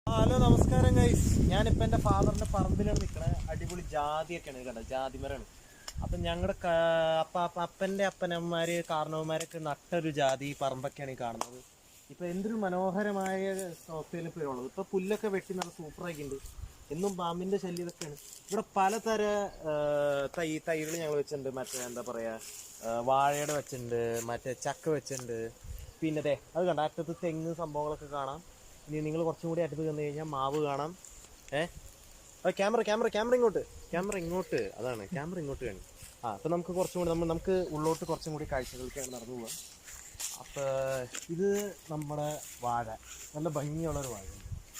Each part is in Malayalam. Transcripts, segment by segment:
ഹലോ നമസ്കാരം ഗൈസ്. ഞാനിപ്പോൾ എൻ്റെ ഫാദറിൻ്റെ പറമ്പിലാണ് നിൽക്കണത്. അടിപൊളി ജാതിയൊക്കെയാണ് കണ്ടത്, ജാതിമരമാണ്. അപ്പം ഞങ്ങളുടെ അപ്പൻ്റെ അപ്പനന്മാർ കാരണവന്മാരൊക്കെ നട്ടൊരു ജാതി പറമ്പൊക്കെയാണ് ഈ കാണുന്നത്. ഇപ്പം എന്തൊരു മനോഹരമായ അവസ്ഥയിൽ ഇപ്പോൾ ഉള്ളത്. ഇപ്പോൾ പുല്ലൊക്കെ വെട്ടി നല്ല സൂപ്പറാക്കിയിട്ടുണ്ട്. എന്നും പാമ്പിൻ്റെ ശല്യം ഇതൊക്കെയാണ്. ഇവിടെ പലതര തൈകൾ ഞങ്ങൾ വെച്ചിട്ടുണ്ട്. മറ്റേ എന്താ പറയുക, വാഴയുടെ വെച്ചിട്ടുണ്ട്, മറ്റേ ചക്ക വെച്ചിട്ടുണ്ട്. പിന്നെ അതെ അത് കണ്ട അറ്റത്ത് തെങ്ങ് സംഭവങ്ങളൊക്കെ കാണാം. ഇനി നിങ്ങൾ കുറച്ചും കൂടി അടുത്ത് വന്നു കഴിഞ്ഞാൽ മാവ് കാണാം. ക്യാമറ ഇങ്ങോട്ട് അതാണ് ക്യാമറ ഇങ്ങോട്ട് വേണം. അപ്പം നമുക്ക് കുറച്ചും കൂടി നമുക്ക് ഉള്ളോട്ട് കുറച്ചും കൂടി കാഴ്ചകൾക്കാണ് നടന്നു പോകാം. അപ്പോൾ ഇത് നമ്മുടെ വാഴ, നല്ല ഭംഗിയുള്ളൊരു വാഴ,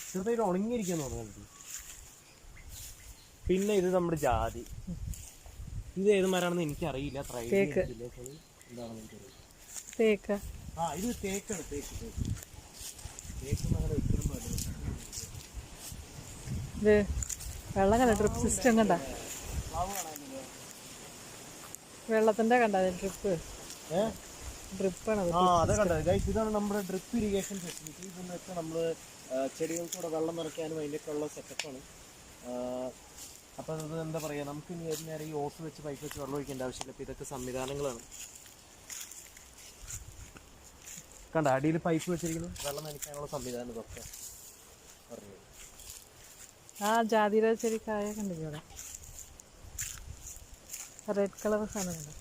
ചെറുതായിട്ട് ഉണങ്ങിയിരിക്കുന്നു തോന്നുന്നു. പിന്നെ ഇത് നമ്മുടെ ജാതി. ഇത് ഏത് മരമാണെന്ന് എനിക്കറിയില്ല. എന്താണെന്ന് എനിക്കറിയില്ല. ഇത് തേക്കാണ്. തേക്ക് വെള്ളം കണ്ട ഡ്രിപ്പ് സിസ്റ്റം കണ്ട, വെള്ളത്തിന്റെ കണ്ട ഡ്രിപ്പാണ്. ഇതാണ് നമ്മുടെ ഡ്രിപ്പ് ഇറിഗേഷൻ ഫെസിലിറ്റി. ഇതെന്ന് വെച്ചാൽ നമ്മള് ചെടികൾക്കൂടെ വെള്ളം നിറയ്ക്കാനും അതിൻ്റെയൊക്കെ ഉള്ള സെറ്റപ്പാണ്. അപ്പം അത് എന്താ പറയുക, നമുക്ക് ഇനി ഒരു നേരം ഈ ഓസ് വെച്ച് പൈപ്പ് വെച്ച് വെള്ളം ഒഴിക്കേണ്ട ആവശ്യമില്ല. അപ്പം ഇതൊക്കെ സംവിധാനങ്ങളാണ്. കണ്ട അടിയിൽ പൈപ്പ് വെച്ചിരിക്കുന്നു, വെള്ളം നനയ്ക്കാനുള്ള സംവിധാനം ഇതൊക്കെ പറഞ്ഞു. ജാതിയുടെ ചെറിയ കണ്ടില്ലേ, റെഡ് കളർ സാധനം കണ്ടോ?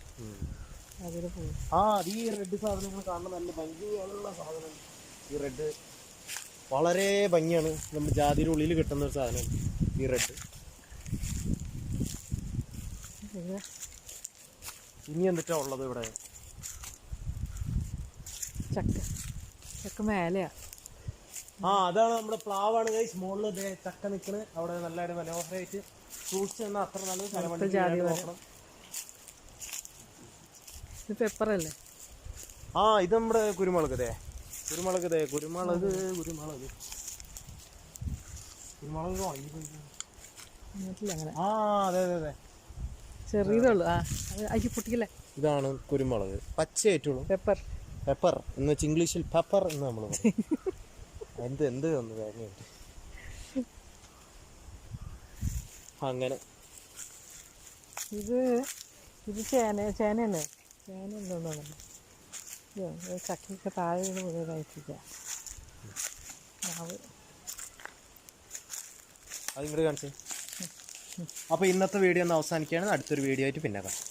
ഈ റെഡ് സാധനങ്ങൾ കാണുന്നത് നല്ല ഭംഗിയുള്ള സാധനം. ഈ റെഡ് വളരെ ഭംഗിയാണ്. നമ്മുടെ ജാതിയുടെ ഉള്ളിൽ കിട്ടുന്ന ഒരു സാധനമാണ് ഈ റെഡ്. ഇനി എന്നിട്ടാ ഉള്ളത് ഇവിടെ? ചക്ക മേലെയാ. അതാണ് നമ്മുടെ പ്ലാവാണ് ഗൈസ്. മുകളിൽ ചക്ക നിൽക്കണ്. അവിടെ നല്ല മനോഹരമായിട്ട് ഫ്രൂട്ട്സ് എന്നാൽ അത്ര നല്ലത്. നോക്കണം. പെപ്പറല്ലേ? ഇത് നമ്മുടെ കുരുമുളക്. കുരുമുളക് അതെ ചെറിയതുള്ളൂ. പൊട്ടിക്കല്ലേ? ഇതാണ് കുരുമുളക്, പച്ചയായിട്ടുള്ളൂ. പെപ്പർ എന്ന് വെച്ചാൽ ഇംഗ്ലീഷിൽ പെപ്പർ എന്ന് നമ്മൾ എന്ത് ഒന്ന് കാര്യമായിട്ട് അങ്ങനെ. ഇത് ചേനയല്ലേ? ചേന ചക്കൊക്കെ താഴെ കഴിച്ചില്ല. അതിങ്ങോട്ട് കാണിച്ചേ. അപ്പോൾ ഇന്നത്തെ വീഡിയോ ഒന്ന് അവസാനിക്കുകയാണ്. അടുത്തൊരു വീഡിയോ ആയിട്ട് പിന്നെ കാണാം.